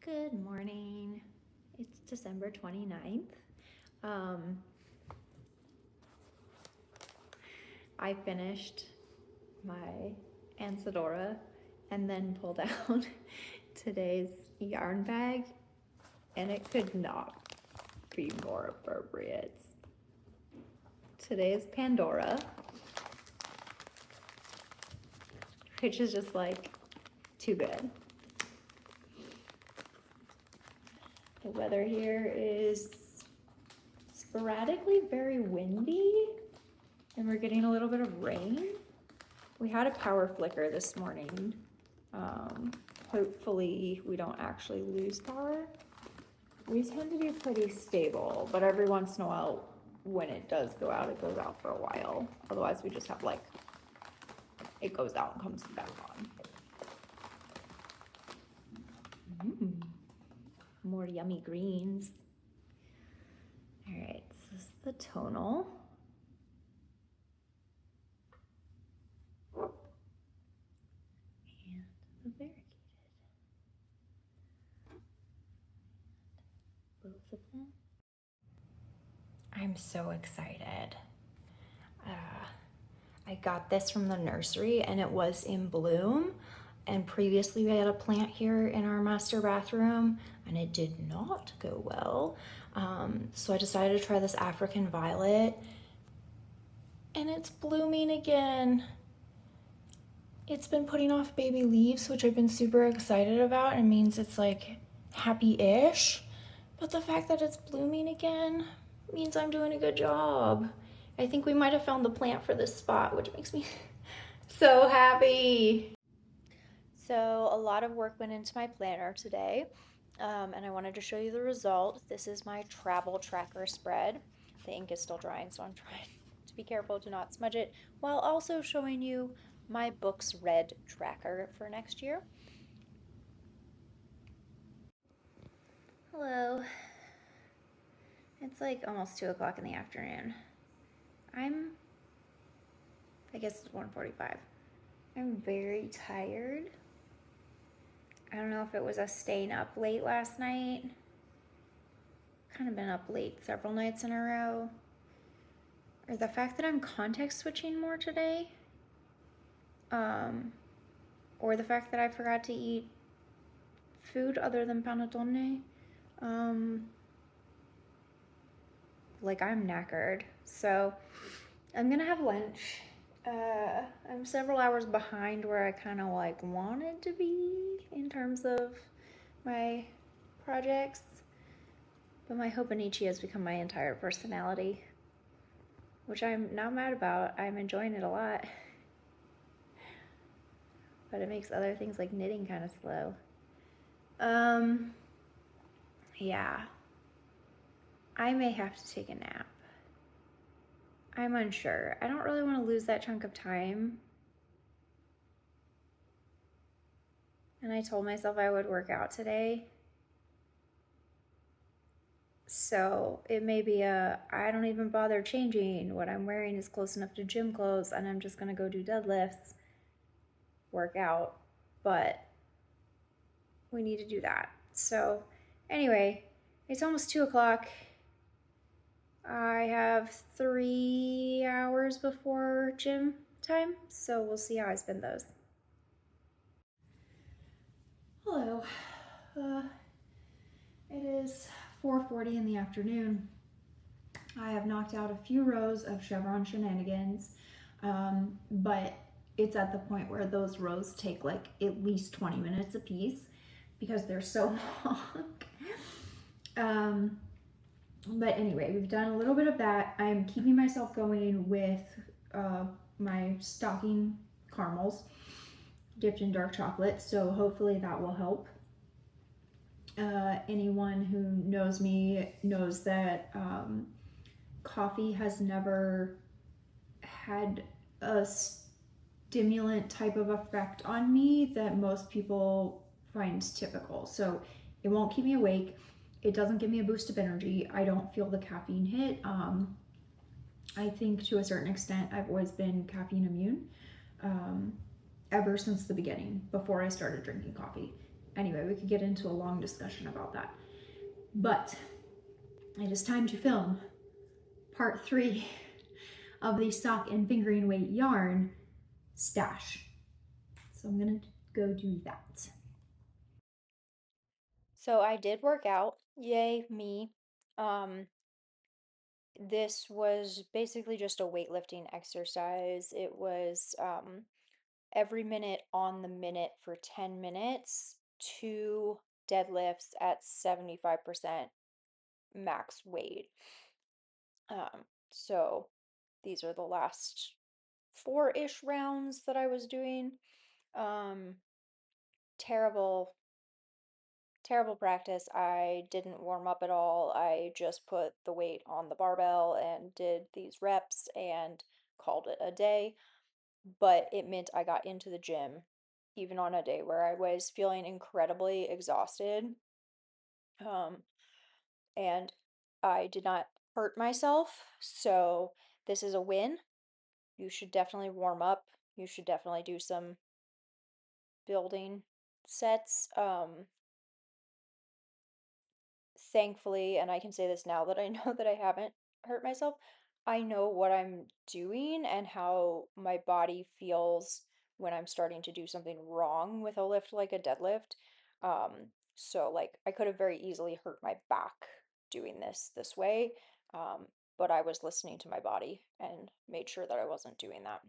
Good morning. It's December 29th. I finished my Anesidora and then pulled out today's yarn bag, and it could not be more appropriate. Today is Pandora, which is just like too good. The weather here is sporadically very windy, and we're getting a little bit of rain. We had a power flicker this morning. Hopefully we don't actually lose power. We tend to be pretty stable, but every once in a while when it does go out, it goes out for a while. Otherwise we just have like, it goes out and comes back on. More yummy greens. All right, so this is the tonal. And the variegated. Both of them. I'm so excited. I got this from the nursery and it was in bloom. And previously we had a plant here in our master bathroom and it did not go well. So I decided to try this African violet and it's blooming again. It's been putting off baby leaves, which I've been super excited about. It means it's like happy-ish, but the fact that it's blooming again means I'm doing a good job. I think we might have found the plant for this spot, which makes me so happy. So a lot of work went into my planner today, and I wanted to show you the result. This is my travel tracker spread. The ink is still drying, so I'm trying to be careful to not smudge it, while also showing you my books read tracker for next year. Hello. It's like almost 2 o'clock in the afternoon. I guess it's 1:45. I'm very tired. I don't know if it was us staying up late last night. Kind of been up late several nights in a row. Or the fact that I'm context switching more today. Or the fact that I forgot to eat food other than panettone. Like I'm knackered. So I'm gonna have lunch. I'm several hours behind where I kind of like wanted to be in terms of my projects, but my Hobonichi has become my entire personality, which I'm not mad about. I'm enjoying it a lot, but it makes other things like knitting kind of slow. Yeah, I may have to take a nap. I'm unsure. I don't really want to lose that chunk of time. And I told myself I would work out today. So it may be I don't even bother changing. What I'm wearing is close enough to gym clothes and I'm just gonna go do deadlifts, work out, but we need to do that. So anyway, it's almost 2 o'clock. I have 3 hours before gym time, so we'll see how I spend those. Hello. It is 4:40 in the afternoon. I have knocked out a few rows of chevron shenanigans, but it's at the point where those rows take like at least 20 minutes a piece because they're so long. But anyway, we've done a little bit of that. I'm keeping myself going with my stocking caramels dipped in dark chocolate, so hopefully that will help. Anyone who knows me knows that coffee has never had a stimulant type of effect on me that most people find typical. So it won't keep me awake. It doesn't give me a boost of energy. I don't feel the caffeine hit. I think to a certain extent, I've always been caffeine immune ever since the beginning, before I started drinking coffee. Anyway, we could get into a long discussion about that. But it is time to film part 3 of the sock and fingering weight yarn stash. So I'm gonna go do that. So I did work out. Yay, me. This was basically just a weightlifting exercise. It was every minute on the minute for 10 minutes, 2 deadlifts at 75% max weight. So these are the last 4-ish rounds that I was doing. Um, terrible, terrible practice. I didn't warm up at all. I just put the weight on the barbell and did these reps and called it a day. But it meant I got into the gym even on a day where I was feeling incredibly exhausted. Um, and I did not hurt myself. So this is a win. You should definitely warm up. You should definitely do some building sets. Thankfully, and I can say this now that I know that I haven't hurt myself, I know what I'm doing and how my body feels when I'm starting to do something wrong with a lift like a deadlift. So like I could have very easily hurt my back doing this way, but I was listening to my body and made sure that I wasn't doing that.